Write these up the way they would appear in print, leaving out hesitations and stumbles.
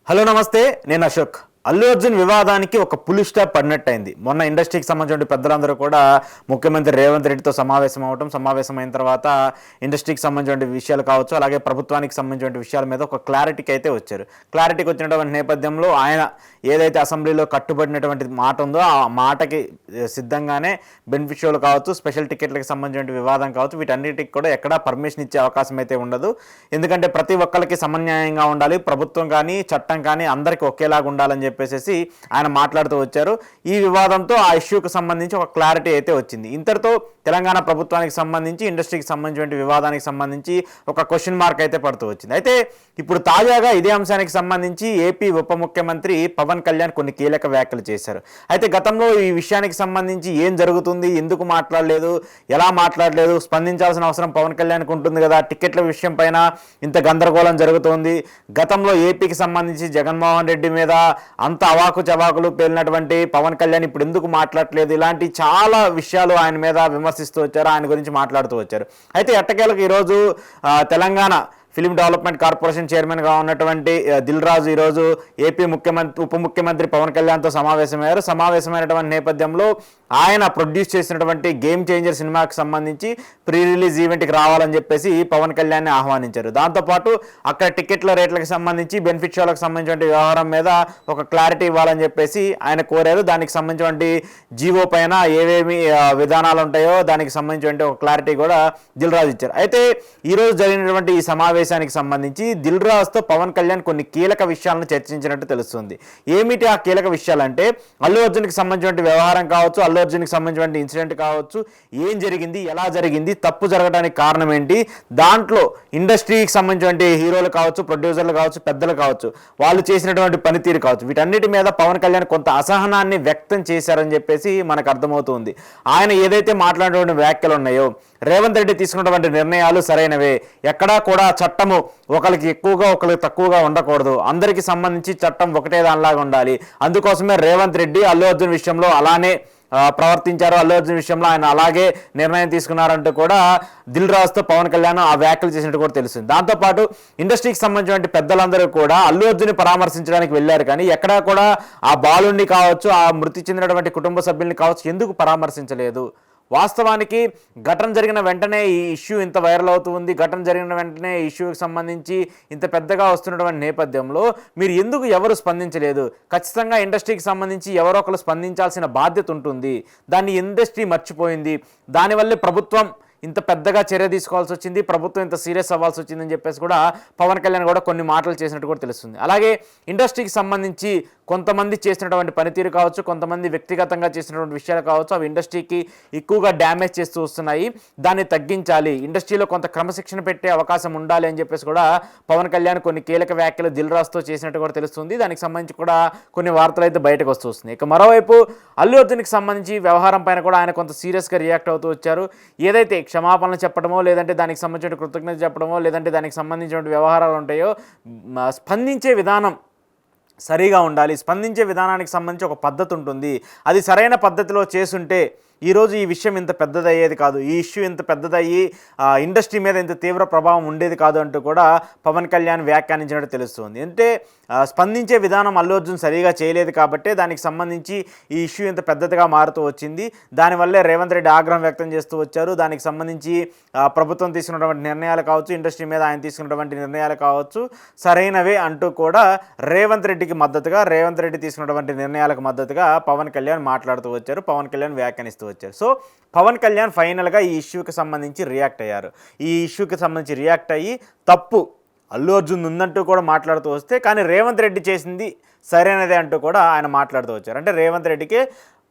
Hello నమస్తే, నేను అశోక్. అల్లు అర్జున్ వివాదానికి ఒక పులి స్టాప్ పడినట్టయింది. మొన్న ఇండస్ట్రీకి సంబంధించిన పెద్దలందరూ కూడా ముఖ్యమంత్రి రేవంత్ రెడ్డితో సమావేశమైన తర్వాత ఇండస్ట్రీకి సంబంధించిన విషయాలు కావచ్చు, అలాగే ప్రభుత్వానికి సంబంధించిన విషయాల మీద ఒక క్లారిటీకి అయితే వచ్చారు. క్లారిటీకి వచ్చినటువంటి నేపథ్యంలో ఆయన ఏదైతే అసెంబ్లీలో కట్టుబడినటువంటి మాట ఉందో ఆ మాటకి సిద్ధంగానే బెనిఫిషియల్ కావచ్చు, స్పెషల్ టికెట్లకు సంబంధించిన వివాదం కావచ్చు, వీటన్నిటికి కూడా ఎక్కడా పర్మిషన్ ఇచ్చే అవకాశం అయితే ఉండదు. ఎందుకంటే ప్రతి ఒక్కరికి సమన్యాయంగా ఉండాలి, ప్రభుత్వం కానీ చట్టం కానీ అందరికీ ఒకేలాగా ఉండాలని చెప్పేసి ఆయన మాట్లాడుతూ వచ్చారు. ఈ వివాదంతో ఆ ఇష్యూకి సంబంధించి ఒక క్లారిటీ అయితే వచ్చింది. ఇంతటితో తెలంగాణ ప్రభుత్వానికి సంబంధించి ఇండస్ట్రీకి సంబంధించిన వివాదానికి సంబంధించి ఒక క్వశ్చన్ మార్క్ అయితే పడుతూ వచ్చింది. అయితే ఇప్పుడు తాజాగా ఇదే అంశానికి సంబంధించి ఏపీ ఉప ముఖ్యమంత్రి పవన్ కళ్యాణ్ కొన్ని కీలక వ్యాఖ్యలు చేశారు. అయితే గతంలో ఈ విషయానికి సంబంధించి ఏం జరుగుతుంది, ఎందుకు మాట్లాడలేదు, ఎలా మాట్లాడలేదు, స్పందించాల్సిన అవసరం పవన్ కళ్యాణ్కి ఉంటుంది కదా, టికెట్ల విషయం పైన ఇంత గందరగోళం జరుగుతోంది, గతంలో ఏపీకి సంబంధించి జగన్మోహన్ రెడ్డి మీద అంత అవాకు చవాకులు పేలినటువంటి పవన్ కళ్యాణ్ ఇప్పుడు ఎందుకు మాట్లాడలేదు, ఇలాంటి చాలా విషయాలు ఆయన మీద విమర్శిస్తూ వచ్చారు, ఆయన గురించి మాట్లాడుతూ వచ్చారు. అయితే ఎట్టకేలకు ఈరోజు తెలంగాణ ఫిలిం డెవలప్మెంట్ కార్పొరేషన్ చైర్మన్గా ఉన్నటువంటి దిల్ రాజు ఈరోజు ఏపీ ఉప ముఖ్యమంత్రి పవన్ కళ్యాణ్తో సమావేశమైనటువంటి నేపథ్యంలో ఆయన ప్రొడ్యూస్ చేసినటువంటి గేమ్ చేంజర్ సినిమాకి సంబంధించి ప్రీ రిలీజ్ ఈవెంట్కి రావాలని చెప్పేసి పవన్ కళ్యాణ్ని ఆహ్వానించారు. దాంతోపాటు అక్కడ టికెట్ల రేట్లకు సంబంధించి బెనిఫిట్ షోలకు సంబంధించిన వ్యవహారం మీద ఒక క్లారిటీ ఇవ్వాలని చెప్పేసి ఆయన కోరారు. దానికి సంబంధించినటువంటి జీవో పైన ఏవేమి విధానాలు ఉంటాయో దానికి సంబంధించిన ఒక క్లారిటీ కూడా దిల్ రాజు ఇచ్చారు. అయితే ఈరోజు జరిగినటువంటి ఈ సమావేశానికి సంబంధించి దిల్ రాజుతో పవన్ కళ్యాణ్ కొన్ని కీలక విషయాలను చర్చించినట్టు తెలుస్తుంది. ఏమిటి ఆ కీలక విషయాలంటే అల్లు అర్జున్కి సంబంధించిన వ్యవహారం కావచ్చు, అల్లు అర్జున్కి సంబంధించిన ఇన్సిడెంట్ కావచ్చు, ఏం జరిగింది, ఎలా జరిగింది, తప్పు జరగడానికి కారణం ఏంటి, దాంట్లో ఇండస్ట్రీకి సంబంధించిన హీరోలు కావచ్చు, ప్రొడ్యూసర్లు కావచ్చు, పెద్దలు కావచ్చు, వాళ్ళు చేసినటువంటి పనితీరు కావచ్చు, వీటన్నిటి మీద పవన్ కళ్యాణ్ కొంత అసహనాన్ని వ్యక్తం చేశారని చెప్పేసి మనకు అర్థమవుతుంది. ఆయన ఏదైతే మాట్లాడినటువంటి వ్యాఖ్యలు ఉన్నాయో, రేవంత్ రెడ్డి తీసుకున్నటువంటి నిర్ణయాలు సరైనవే, ఎక్కడా కూడా చట్టము ఒకరికి ఎక్కువగా ఒకరికి తక్కువగా ఉండకూడదు, అందరికీ సంబంధించి చట్టం ఒకటే దానిలాగా ఉండాలి, అందుకోసమే రేవంత్ రెడ్డి అల్లు అర్జున్ విషయంలో అలానే ప్రవర్తించారు, అల్లు అర్జున్ విషయంలో ఆయన అలాగే నిర్ణయం తీసుకున్నారంటూ కూడా దిల్ రాజుతో పవన్ కళ్యాణ్ ఆ వ్యాఖ్యలు చేసినట్టు కూడా తెలుస్తుంది. దాంతోపాటు ఇండస్ట్రీకి సంబంధించిన పెద్దలందరూ కూడా అల్లు అర్జున్ని పరామర్శించడానికి వెళ్ళారు, కానీ ఎక్కడా కూడా ఆ బాలుడిని కావచ్చు, ఆ మృతి చెందినటువంటి కుటుంబ సభ్యుల్ని కావచ్చు ఎందుకు పరామర్శించలేదు. వాస్తవానికి ఘటన జరిగిన వెంటనే ఈ ఇష్యూ ఇంత వైరల్ అవుతుంది, ఘటన జరిగిన వెంటనే ఈ ఇష్యూకి సంబంధించి ఇంత పెద్దగా వస్తున్నటువంటి నేపథ్యంలో మీరు ఎందుకు ఎవరు స్పందించలేదు? ఖచ్చితంగా ఇండస్ట్రీకి సంబంధించి ఎవరో ఒకరు స్పందించాల్సిన బాధ్యత ఉంటుంది, దాన్ని ఇండస్ట్రీ మర్చిపోయింది, దానివల్లే ప్రభుత్వం ఇంత పెద్దగా చర్య తీసుకోవాల్సి వచ్చింది, ప్రభుత్వం ఇంత సీరియస్ అవ్వాల్సి వచ్చిందని చెప్పేసి కూడా పవన్ కళ్యాణ్ కూడా కొన్ని మాటలు చేసినట్టు కూడా తెలుస్తుంది. అలాగే ఇండస్ట్రీకి సంబంధించి కొంతమంది చేసినటువంటి పనితీరు కావచ్చు, కొంతమంది వ్యక్తిగతంగా చేసినటువంటి విషయాలు కావచ్చు, అవి ఇండస్ట్రీకి ఎక్కువగా డ్యామేజ్ చేస్తూ వస్తున్నాయి, దాన్ని తగ్గించాలి, ఇండస్ట్రీలో కొంత క్రమశిక్షణ పెట్టే అవకాశం ఉండాలి అని చెప్పేసి కూడా పవన్ కళ్యాణ్ కొన్ని కీలక వ్యాఖ్యలు దిల్ రాజుతో చేసినట్టు కూడా తెలుస్తుంది. దానికి సంబంధించి కూడా కొన్ని వార్తలు అయితే బయటకు వస్తూ వస్తున్నాయి. ఇక మరోవైపు అల్లు అర్జున్కి సంబంధించి వ్యవహారం పైన కూడా ఆయన కొంత సీరియస్గా రియాక్ట్ అవుతూ వచ్చారు. ఏదైతే క్షమాపణలు చెప్పడమో, లేదంటే దానికి సంబంధించిన కృతజ్ఞత చెప్పడమో, లేదంటే దానికి సంబంధించిన వ్యవహారాలు ఉంటాయో, స్పందించే విధానం సరిగా ఉండాలి, స్పందించే విధానానికి సంబంధించి ఒక పద్ధతి ఉంటుంది, అది సరైన పద్ధతిలో చేసుంటే ఈరోజు ఈ విషయం ఇంత పెద్దదయ్యేది కాదు, ఈ ఇష్యూ ఇంత పెద్దదయ్యి ఇండస్ట్రీ మీద ఇంత తీవ్ర ప్రభావం ఉండేది కాదు అంటూ కూడా పవన్ కళ్యాణ్ వ్యాఖ్యానించినట్టు తెలుస్తుంది. అంటే స్పందించే విధానం అల్లు అర్జున్ సరిగా చేయలేదు కాబట్టి దానికి సంబంధించి ఈ ఇష్యూ ఇంత పెద్దదిగా మారుతూ వచ్చింది, దానివల్లే రేవంత్ రెడ్డి ఆగ్రహం వ్యక్తం చేస్తూ వచ్చారు. దానికి సంబంధించి ప్రభుత్వం తీసుకున్నటువంటి నిర్ణయాలు కావచ్చు, ఇండస్ట్రీ మీద ఆయన తీసుకున్నటువంటి నిర్ణయాలు కావచ్చు సరైనవే అంటూ కూడా రేవంత్ రెడ్డికి మద్దతుగా, రేవంత్ రెడ్డి తీసుకున్నటువంటి నిర్ణయాలకు మద్దతుగా పవన్ కళ్యాణ్ మాట్లాడుతూ వచ్చారు, పవన్ కళ్యాణ్ వ్యాఖ్యానిస్తూ వచ్చారు. సో పవన్ కళ్యాణ్ ఫైనల్గా ఈ ఇష్యూకి సంబంధించి రియాక్ట్ అయ్యారు. ఈ ఇష్యూకి సంబంధించి రియాక్ట్ అయ్యి తప్పు అల్లు అర్జున్ ఉందంటూ కూడా మాట్లాడుతూ వస్తే, కానీ రేవంత్ రెడ్డి చేసింది సరైనదే అంటూ కూడా ఆయన మాట్లాడుతూ వచ్చారు. అంటే రేవంత్ రెడ్డికి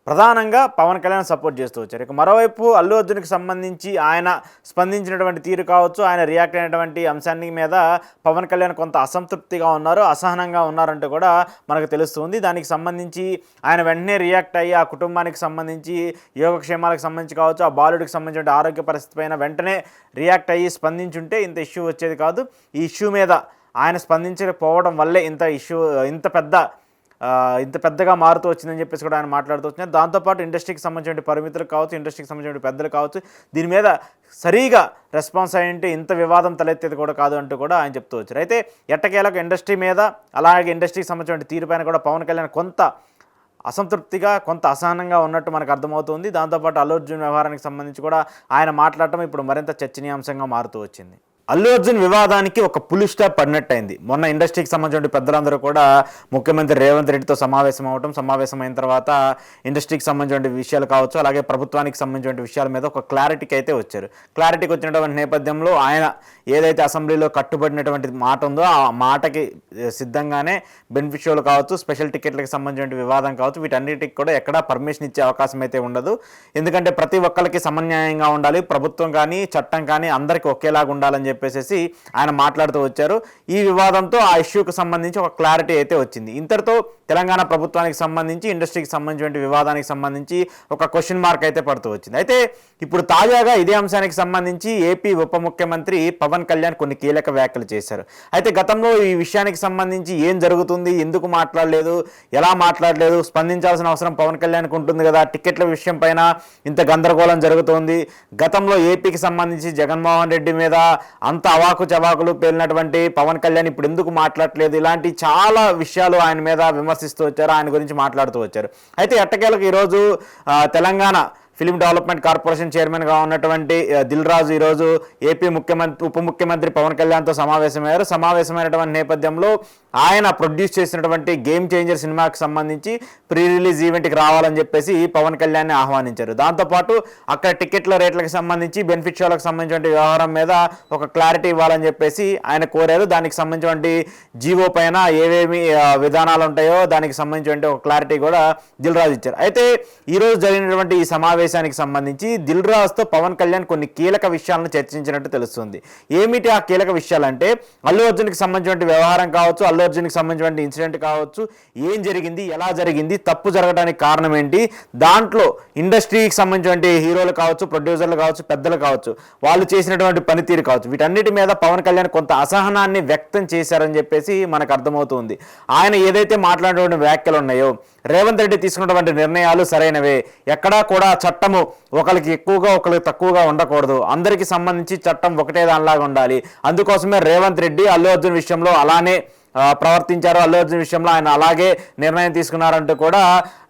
ప్రధానంగా పవన్ కళ్యాణ్ సపోర్ట్ చేస్తూ వచ్చారు. ఇక మరోవైపు అల్లు అర్జున్కి సంబంధించి ఆయన స్పందించినటువంటి తీరు కావచ్చు, ఆయన రియాక్ట్ అయినటువంటి అంశాన్ని మీద పవన్ కళ్యాణ్ కొంత అసంతృప్తిగా ఉన్నారు, అసహనంగా ఉన్నారంటూ కూడా మనకు తెలుస్తుంది. దానికి సంబంధించి ఆయన వెంటనే రియాక్ట్ అయ్యి ఆ కుటుంబానికి సంబంధించి యోగక్షేమాలకు సంబంధించి కావచ్చు, ఆ బాలుడికి సంబంధించిన ఆరోగ్య పరిస్థితి పైన వెంటనే రియాక్ట్ అయ్యి స్పందించుంటే ఇంత ఇష్యూ వచ్చేది కాదు. ఈ ఇష్యూ మీద ఆయన స్పందించకపోవడం వల్లే ఇంత పెద్ద ఇంత పెద్దగా మారుతూ వచ్చిందని చెప్పేసి కూడా ఆయన మాట్లాడుతూ వచ్చినారు. దాంతోపాటు ఇండస్ట్రీకి సంబంధించిన పరిమితులు కావచ్చు, ఇండస్ట్రీకి సంబంధించిన పెద్దలు కావచ్చు, దీని మీద సరిగా రెస్పాన్స్ అయ్యింటే ఇంత వివాదం తలెత్తేది కూడా కాదు అంటూ కూడా ఆయన చెప్తూ వచ్చారు. అయితే ఎట్టకేలకు ఇండస్ట్రీ మీద అలాగే ఇండస్ట్రీకి సంబంధించిన తీరుపైన కూడా పవన్ కళ్యాణ్ కొంత అసంతృప్తిగా, కొంత అసహనంగా ఉన్నట్టు మనకు అర్థమవుతుంది. దాంతోపాటు అల్లు అర్జున్ వ్యవహారానికి సంబంధించి కూడా ఆయన మాట్లాడటం ఇప్పుడు మరింత చర్చనీయాంశంగా మారుతూ వచ్చింది. అల్లు అర్జున్ వివాదానికి ఒక పులి స్టాప్ పడినట్టయింది. మొన్న ఇండస్ట్రీకి సంబంధించిన పెద్దలందరూ కూడా ముఖ్యమంత్రి రేవంత్ రెడ్డితో సమావేశమైన తర్వాత ఇండస్ట్రీకి సంబంధించిన విషయాలు కావచ్చు, అలాగే ప్రభుత్వానికి సంబంధించిన విషయాల మీద ఒక క్లారిటీకి అయితే వచ్చారు. క్లారిటీకి వచ్చినటువంటి నేపథ్యంలో ఆయన ఏదైతే అసెంబ్లీలో కట్టుబడినటువంటి మాట ఉందో ఆ మాటకి సిద్ధంగానే బెనిఫిషియల్ కావచ్చు, స్పెషల్ టికెట్లకు సంబంధించిన వివాదం కావచ్చు, వీటన్నిటికి కూడా ఎక్కడా పర్మిషన్ ఇచ్చే అవకాశం అయితే ఉండదు. ఎందుకంటే ప్రతి ఒక్కరికి సమన్యాయంగా ఉండాలి, ప్రభుత్వం కానీ చట్టం కానీ అందరికీ ఒకేలాగా ఉండాలని చెప్పేసి ఆయన మాట్లాడుతూ వచ్చారు. ఈ వివాదంతో ఆ ఇష్యూకి సంబంధించి ఒక క్లారిటీ అయితే వచ్చింది. ఇంతటితో తెలంగాణ ప్రభుత్వానికి సంబంధించి ఇండస్ట్రీకి సంబంధించిన వివాదానికి సంబంధించి ఒక క్వశ్చన్ మార్క్ అయితే పడుతూ వచ్చింది. అయితే ఇప్పుడు తాజాగా ఇదే అంశానికి సంబంధించి ఏపీ ఉప ముఖ్యమంత్రి పవన్ కళ్యాణ్ కొన్ని కీలక వ్యాఖ్యలు చేశారు. అయితే గతంలో ఈ విషయానికి సంబంధించి ఏం జరుగుతుంది, ఎందుకు మాట్లాడలేదు, ఎలా మాట్లాడలేదు, స్పందించాల్సిన అవసరం పవన్ కళ్యాణ్కి ఉంటుంది కదా, టికెట్ల విషయం పైన ఇంత గందరగోళం జరుగుతోంది, గతంలో ఏపీకి సంబంధించి జగన్మోహన్ రెడ్డి మీద అంత అవాకు చవాకులు పేలినటువంటి పవన్ కళ్యాణ్ ఇప్పుడు ఎందుకు మాట్లాడలేదు, ఇలాంటి చాలా విషయాలు ఆయన మీద విమర్శిస్తూ వచ్చారు, ఆయన గురించి మాట్లాడుతూ వచ్చారు. అయితే ఎట్టకేలకు ఈరోజు తెలంగాణ ఫిలిం డెవలప్మెంట్ కార్పొరేషన్ చైర్మన్గా ఉన్నటువంటి దిల్ రాజు ఈరోజు ఏపీ ఉప ముఖ్యమంత్రి పవన్ కళ్యాణ్తో సమావేశమైనటువంటి నేపథ్యంలో ఆయన ప్రొడ్యూస్ చేసినటువంటి గేమ్ చేంజర్ సినిమాకి సంబంధించి ప్రీ రిలీజ్ ఈవెంట్కి రావాలని చెప్పేసి పవన్ కళ్యాణ్ని ఆహ్వానించారు. దాంతోపాటు అక్కడ టికెట్ల రేట్లకు సంబంధించి, బెనిఫిట్ షోలకు సంబంధించిన వ్యవహారం మీద ఒక క్లారిటీ ఇవ్వాలని చెప్పేసి ఆయన కోరారు. దానికి సంబంధించినటువంటి జీవో పైన ఏవేమి విధానాలు ఉంటాయో దానికి సంబంధించిన ఒక క్లారిటీ కూడా దిల్ రాజు ఇచ్చారు. అయితే ఈరోజు జరిగినటువంటి ఈ సమావేశానికి సంబంధించి దిల్ రాజుతో పవన్ కళ్యాణ్ కొన్ని కీలక విషయాలను చర్చించినట్టు తెలుస్తుంది. ఏమిటి ఆ కీలక విషయాలంటే అల్లు అర్జున్కి సంబంధించిన వ్యవహారం కావచ్చు, అల్లు అర్జున్కి సంబంధించిన ఇన్సిడెంట్ కావచ్చు, ఏం జరిగింది, ఎలా జరిగింది, తప్పు జరగడానికి కారణం ఏంటి, దాంట్లో ఇండస్ట్రీకి సంబంధించిన హీరోలు కావచ్చు, ప్రొడ్యూసర్లు కావచ్చు, పెద్దలు కావచ్చు, వాళ్ళు చేసినటువంటి పనితీరు కావచ్చు, వీటన్నిటి మీద పవన్ కళ్యాణ్ కొంత అసహనాన్ని వ్యక్తం చేశారని చెప్పేసి మనకు అర్థమవుతుంది. ఆయన ఏదైతే మాట్లాడినటువంటి వ్యాఖ్యలు ఉన్నాయో, రేవంత్ రెడ్డి తీసుకున్నటువంటి నిర్ణయాలు సరైనవే, ఎక్కడా కూడా చట్టము ఒకరికి ఎక్కువగా ఒకరికి తక్కువగా ఉండకూడదు, అందరికీ సంబంధించి చట్టం ఒకటే దానిలాగా ఉండాలి, అందుకోసమే రేవంత్ రెడ్డి అల్లు అర్జున్ విషయంలో అలానే ప్రవర్తించారు, అల్లు అర్జున్ విషయంలో ఆయన అలాగే నిర్ణయం తీసుకున్నారంటూ కూడా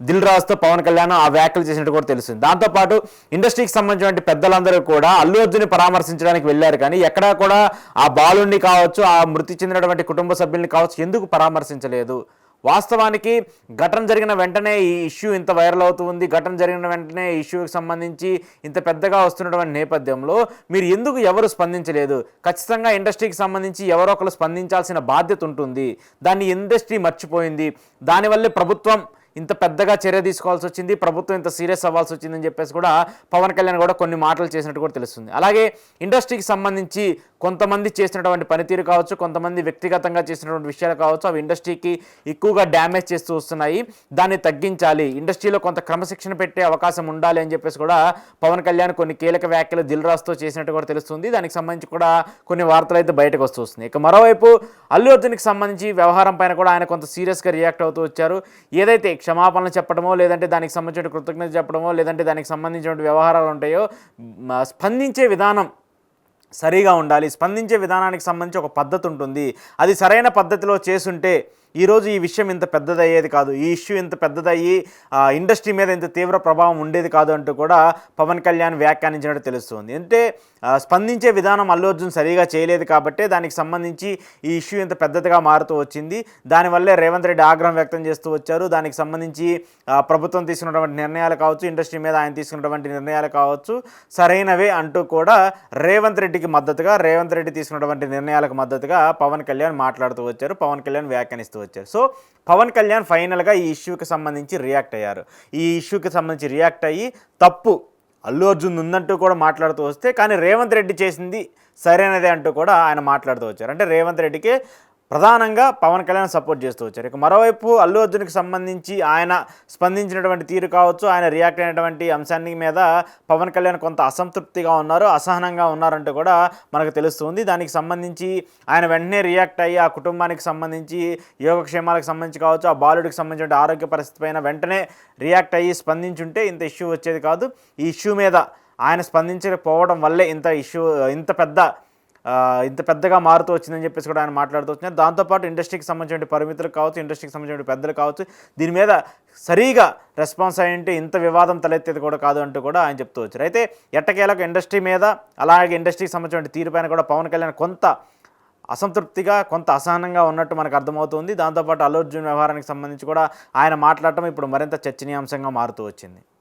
దిల్ రాజుతో పవన్ కళ్యాణ్ ఆ వ్యాఖ్యలు చేసినట్టు కూడా తెలుస్తుంది. దాంతోపాటు ఇండస్ట్రీకి సంబంధించిన పెద్దలందరూ కూడా అల్లు అర్జున్ని పరామర్శించడానికి వెళ్ళారు, కానీ ఎక్కడా కూడా ఆ బాలుడిని కావచ్చు, ఆ మృతి చెందినటువంటి కుటుంబ సభ్యుల్ని కావచ్చు ఎందుకు పరామర్శించలేదు? వాస్తవానికి ఘటన జరిగిన వెంటనే ఈ ఇష్యూ ఇంత వైరల్ అవుతుంది, ఘటన జరిగిన వెంటనే ఈ ఇష్యూకి సంబంధించి ఇంత పెద్దగా వస్తున్నటువంటి నేపథ్యంలో మీరు ఎందుకు ఎవరు స్పందించలేదు? ఖచ్చితంగా ఇండస్ట్రీకి సంబంధించి ఎవరో ఒకరు స్పందించాల్సిన బాధ్యత ఉంటుంది, దాన్ని ఇండస్ట్రీ మర్చిపోయింది, దానివల్లే ప్రభుత్వం ఇంత పెద్దగా చర్య తీసుకోవాల్సి వచ్చింది, ప్రభుత్వం ఇంత సీరియస్ అవ్వాల్సి వచ్చిందని చెప్పేసి కూడా పవన్ కళ్యాణ్ కూడా కొన్ని మాటలు చేసినట్టు కూడా తెలుస్తుంది. అలాగే ఇండస్ట్రీకి సంబంధించి కొంతమంది చేసినటువంటి పనితీరు కావచ్చు, కొంతమంది వ్యక్తిగతంగా చేసినటువంటి విషయాలు కావచ్చు, అవి ఇండస్ట్రీకి ఎక్కువగా డ్యామేజ్ చేస్తూ వస్తున్నాయి, దాన్ని తగ్గించాలి, ఇండస్ట్రీలో కొంత క్రమశిక్షణ పెట్టే అవకాశం ఉండాలి అని చెప్పేసి కూడా పవన్ కళ్యాణ్ కొన్ని కీలక వ్యాఖ్యలు దిల్ రాజుతో చేసినట్టు కూడా తెలుస్తుంది. దానికి సంబంధించి కూడా కొన్ని వార్తలు అయితే బయటకు వస్తున్నాయి. ఇక మరోవైపు అల్లు అర్జున్కి సంబంధించి వ్యవహారం పైన కూడా ఆయన కొంత సీరియస్గా రియాక్ట్ అవుతూ వచ్చారు. ఏదైతే క్షమాపణలు చెప్పడమో, లేదంటే దానికి సంబంధించిన కృతజ్ఞత చెప్పడమో, లేదంటే దానికి సంబంధించిన వ్యవహారాలు ఉంటాయో, స్పందించే విధానం సరిగా ఉండాలి, స్పందించే విధానానికి సంబంధించి ఒక పద్ధతి ఉంటుంది, అది సరైన పద్ధతిలో చేసుంటే ఈరోజు ఈ విషయం ఇంత పెద్దదయ్యేది కాదు, ఈ ఇష్యూ ఇంత పెద్దదయ్యి ఇండస్ట్రీ మీద ఇంత తీవ్ర ప్రభావం ఉండేది కాదు అంటూ కూడా పవన్ కళ్యాణ్ వ్యాఖ్యానించినట్టు తెలుస్తుంది. అంటే స్పందించే విధానం అల్లు అర్జున్ సరిగా చేయలేదు కాబట్టే దానికి సంబంధించి ఈ ఇష్యూ ఇంత పెద్దదిగా మారుతూ వచ్చింది, దానివల్లే రేవంత్ రెడ్డి ఆగ్రహం వ్యక్తం చేస్తూ వచ్చారు. దానికి సంబంధించి ప్రభుత్వం తీసుకున్నటువంటి నిర్ణయాలు కావచ్చు, ఇండస్ట్రీ మీద ఆయన తీసుకున్నటువంటి నిర్ణయాలు కావచ్చు సరైనవే అంటూ కూడా రేవంత్ రెడ్డికి మద్దతుగా, రేవంత్ రెడ్డి తీసుకున్నటువంటి నిర్ణయాలకు మద్దతుగా పవన్ కళ్యాణ్ మాట్లాడుతూ వచ్చారు, పవన్ కళ్యాణ్ వ్యాఖ్యానిస్తూ వచ్చారు. సో పవన్ కళ్యాణ్ ఫైనల్గా ఈ ఇష్యూకి సంబంధించి రియాక్ట్ అయ్యారు. ఈ ఇష్యూకి సంబంధించి రియాక్ట్ అయ్యి తప్పు అల్లు అర్జున్ ఉందంటూ కూడా మాట్లాడుతూ వస్తే, కానీ రేవంత్ రెడ్డి చేసింది సరైనదే అంటూ కూడా ఆయన మాట్లాడుతూ వచ్చారు. అంటే రేవంత్ రెడ్డికి ప్రధానంగా పవన్ కళ్యాణ్ సపోర్ట్ చేస్తూ వచ్చారు. ఇక మరోవైపు అల్లు అర్జున్కి సంబంధించి ఆయన స్పందించినటువంటి తీరు కావచ్చు, ఆయన రియాక్ట్ అయినటువంటి అంశాన్ని మీద పవన్ కళ్యాణ్ కొంత అసంతృప్తిగా ఉన్నారు, అసహనంగా ఉన్నారంటూ కూడా మనకు తెలుస్తుంది. దానికి సంబంధించి ఆయన వెంటనే రియాక్ట్ అయ్యి ఆ కుటుంబానికి సంబంధించి యోగక్షేమాలకు సంబంధించి కావచ్చు, ఆ బాలుడికి సంబంధించిన ఆరోగ్య పరిస్థితి పైన వెంటనే రియాక్ట్ అయ్యి స్పందించుంటే ఇంత ఇష్యూ వచ్చేది కాదు. ఈ ఇష్యూ మీద ఆయన స్పందించకపోవడం వల్లే ఇంత పెద్దగా మారుతూ వచ్చిందని చెప్పేసి కూడా ఆయన మాట్లాడుతూ వచ్చినారు. దాంతోపాటు ఇండస్ట్రీకి సంబంధించిన పరిమితులు కావచ్చు, ఇండస్ట్రీకి సంబంధించిన పెద్దలు కావచ్చు, దీని మీద సరిగా రెస్పాన్స్ అయ్యింటే ఇంత వివాదం తలెత్తేది కూడా కాదు అంటూ కూడా ఆయన చెప్తూ వచ్చారు. అయితే ఎట్టకేలకు ఇండస్ట్రీ మీద అలాగే ఇండస్ట్రీకి సంబంధించిన తీరుపైన కూడా పవన్ కళ్యాణ్ కొంత అసంతృప్తిగా, కొంత అసహనంగా ఉన్నట్టు మనకు అర్థమవుతుంది. దాంతోపాటు అల్లు అర్జున్ వ్యవహారానికి సంబంధించి కూడా ఆయన మాట్లాడటం ఇప్పుడు మరింత చర్చనీయాంశంగా మారుతూ వచ్చింది.